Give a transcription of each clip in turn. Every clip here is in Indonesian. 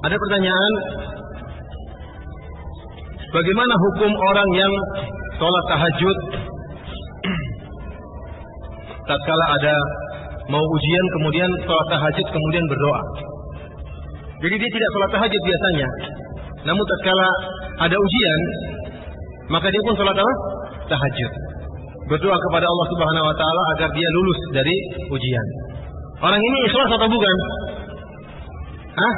Ada pertanyaan, bagaimana hukum orang yang sholat tahajud tatkala ada mau ujian kemudian sholat tahajud kemudian berdoa. Jadi dia tidak sholat tahajud biasanya, namun tatkala ada ujian maka dia pun sholat apa? Tahajud. Berdoa kepada Allah Subhanahu wa taala agar dia lulus dari ujian. Orang ini ikhlas atau bukan? Hah?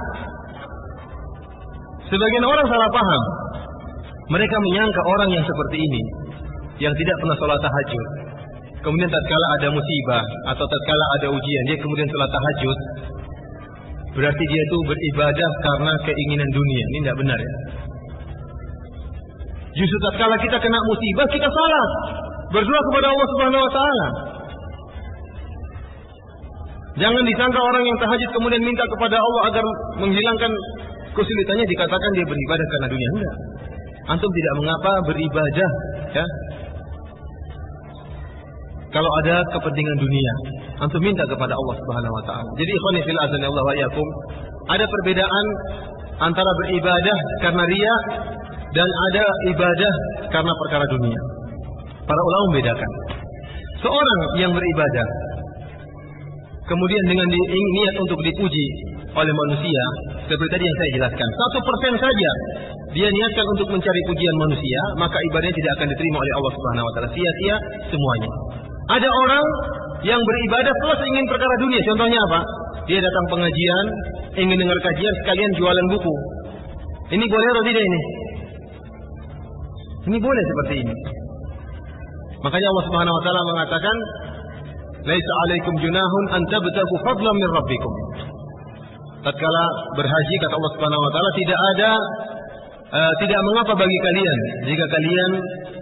Sebagian orang salah paham. Mereka menyangka orang yang seperti ini, yang tidak pernah sholat tahajud, kemudian tatkala ada musibah atau tatkala ada ujian dia kemudian sholat tahajud, berarti dia itu beribadah karena keinginan dunia. Ini tidak benar ya. Justru tatkala kita kena musibah kita salat, berdoa kepada Allah Subhanahu wa taala. Jangan disangka orang yang tahajud kemudian minta kepada Allah agar menghilangkan kesulitannya dikatakan dia beribadah karena dunia. Enggak. Antum tidak mengapa beribadah ya. Kalau ada kepentingan dunia, antum minta kepada Allah Subhanahu wa taala. Jadi ikhwani fil azani Allah wa iyyakum, ada perbedaan antara beribadah karena riya dan ada ibadah karena perkara dunia. Para ulama membedakan. Seorang yang beribadah kemudian dengan niat untuk dipuji oleh manusia, seperti tadi yang saya jelaskan, 1% saja dia niatkan untuk mencari pujian manusia, maka ibadahnya tidak akan diterima oleh Allah Subhanahu wa taala. Sia-sia semuanya. Ada orang yang beribadah plus ingin perkara dunia. Contohnya apa? Dia datang pengajian, ingin dengar kajian sekalian jualan buku. Ini boleh atau tidak ini? Ini boleh seperti ini. Makanya Allah Subhanahu wa taala mengatakan, "Laisa 'alaikum junahun an tabtagu fadlan min rabbikum." Tatkala berhaji kata Allah Subhanahu wa taala, tidak mengapa bagi kalian jika kalian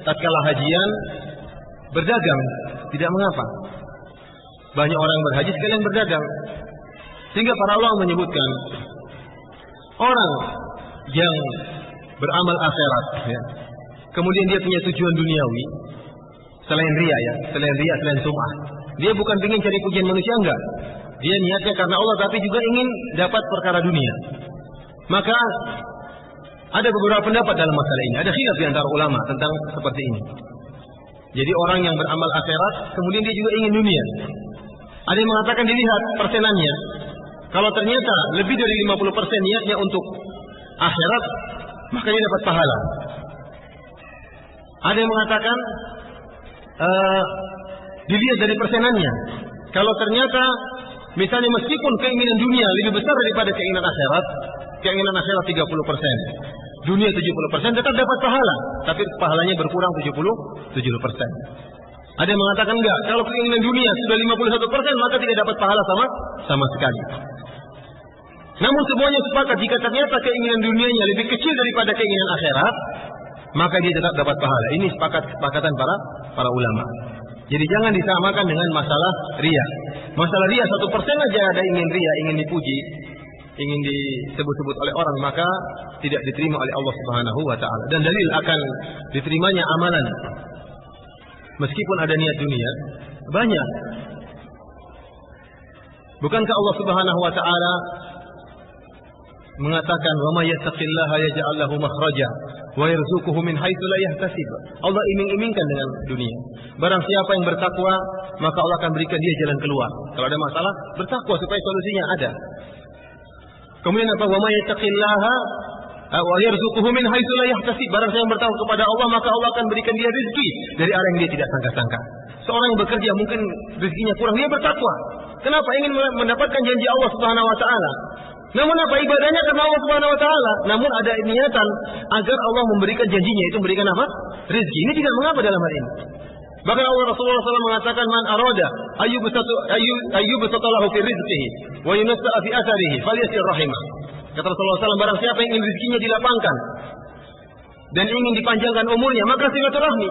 tatkala hajian berdagang, tidak mengapa. Banyak orang berhaji sekalian berdagang. Sehingga para ulama menyebutkan orang yang beramal akhirat ya, kemudian dia punya tujuan duniawi selain riya ya, selain sum'ah. Dia bukan ingin cari pujian manusia, enggak. Dia niatnya karena Allah tapi juga ingin dapat perkara dunia. Maka ada beberapa pendapat dalam masalah ini. Ada khilaf di antara ulama tentang seperti ini. Jadi orang yang beramal akhirat kemudian dia juga ingin dunia. Ada yang mengatakan dilihat persenannya. Kalau ternyata lebih dari 50% niatnya untuk akhirat, maka dia dapat pahala. Ada yang mengatakan dilihat dari persenannya. Kalau ternyata misalnya meskipun keinginan dunia lebih besar daripada keinginan akhirat 30%, dunia 70%, tetap dapat pahala, tapi pahalanya berkurang 70%. Ada yang mengatakan enggak, kalau keinginan dunia sudah 51%, maka tidak dapat pahala sama sekali. Namun semuanya sepakat jika ternyata keinginan dunianya lebih kecil daripada keinginan akhirat, maka dia tetap dapat pahala. Ini kesepakatan para ulama. Jadi jangan disamakan dengan masalah riya. Masalah riya 1% aja ada ingin riya, ingin dipuji, ingin disebut-sebut oleh orang, maka tidak diterima oleh Allah Subhanahu wa taala. Dan dalil akan diterimanya amalan meskipun ada niat dunia banyak. Bukankah Allah Subhanahu wa taala mengatakan, "Wa may yattaqillaha yaj'al lahu makhraja wa yarzuquhu min haitsu la yahtasib." Allah iming-imingkan dengan dunia. Barang siapa yang bertakwa, maka Allah akan berikan dia jalan keluar. Kalau ada masalah, bertakwa supaya solusinya ada. Kemudian apa? Wa may yattaqillaha wa yarzuquhu min haitsu la yahtasib. Barang siapa yang bertakwa kepada Allah, maka Allah akan berikan dia rezeki dari arah yang dia tidak sangka-sangka. Seorang yang bekerja mungkin rezekinya kurang, dia bertakwa. Kenapa? Ingin mendapatkan janji Allah Subhanahu wa taala. Namun apa? Ibadahnya karena Allah Subhanahu wa taala. Namun ada niatan agar Allah memberikan janjinya, itu memberikan apa? Rezeki. Ini tidak mengapa dalam hal ini. Bahkan Allah Rasulullah SAW mengatakan, "Man arada ayyubsatalahu fi rizqihi wa yunassa fi atharihi falyasir rahimah." Kata Rasulullah SAW, barang siapa yang ingin rezekinya dilapangkan dan ingin dipanjangkan umurnya, maka silaturahmi.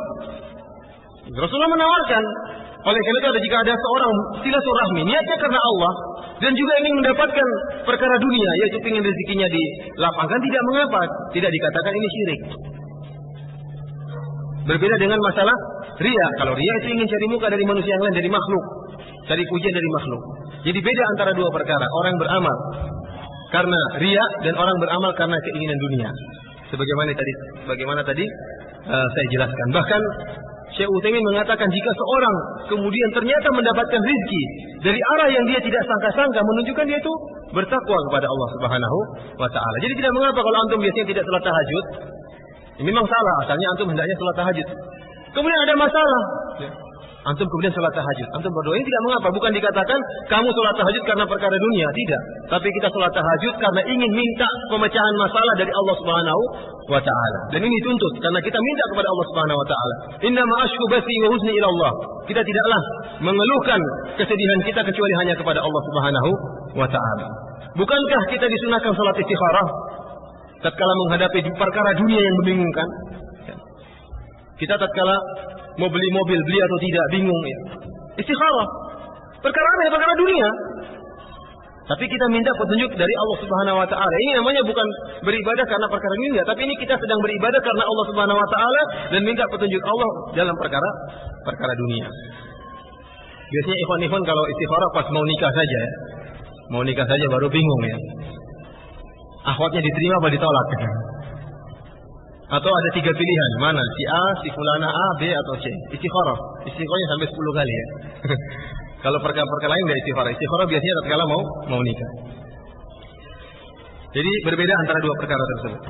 Rasulullah menawarkan. Oleh karena itu jika ada seorang silaturahmi niatnya karena Allah dan juga ingin mendapatkan perkara dunia, yaitu ingin rezekinya dilapangkan, tidak mengapa, tidak dikatakan ini syirik. Berbeda dengan masalah riya. Kalau riya itu ingin cari muka dari manusia yang lain, dari makhluk, cari pujian dari makhluk. Jadi beda antara dua perkara. Orang yang beramal karena riya dan orang beramal karena keinginan dunia. Sebagaimana tadi saya jelaskan. Bahkan Syekh Utsaimin mengatakan jika seorang kemudian ternyata mendapatkan rizki dari arah yang dia tidak sangka-sangka, menunjukkan dia itu bertakwa kepada Allah Subhanahu wa taala. Jadi tidak mengapa kalau antum biasanya tidak salat tahajud. Ini memang salah, asalnya antum hendaknya salat tahajud. Kemudian ada masalah, antum kemudian salat tahajud. Antum berdoa, ini tidak mengapa, bukan dikatakan kamu salat tahajud karena perkara dunia, tidak. Tapi kita salat tahajud karena ingin minta pemecahan masalah dari Allah Subhanahu wa taala. Dan ini dituntut karena kita minta kepada Allah Subhanahu wa taala. Inna ma ashku bathi wa huzni ila Allah. Kita tidaklah mengeluhkan kesedihan kita kecuali hanya kepada Allah Subhanahu wa taala. Bukankah kita disunahkan salat istikharah tatkala menghadapi perkara dunia yang membingungkan? Kita tatkala mau beli mobil, beli atau tidak, bingung ya. Istikharah. Perkara apa? Perkara dunia. Tapi kita minta petunjuk dari Allah Subhanahu wa taala. Ini namanya bukan beribadah karena perkara dunia, tapi ini kita sedang beribadah karena Allah Subhanahu wa taala dan minta petunjuk Allah dalam perkara dunia. Biasanya ikhwan-ikhwan kalau istikharah pas mau nikah saja ya. Mau nikah saja baru bingung ya. Akhwatnya diterima apa ditolak? Atau ada 3 pilihan, mana? Si A, si fulana A, B atau C. Istikharah. Istikharahnya sampai 10 kali ya. Kalau perkara-perkara lain enggak istikharah. Istikharah biasanya tatkala mau nikah. Jadi berbeda antara dua perkara tersebut.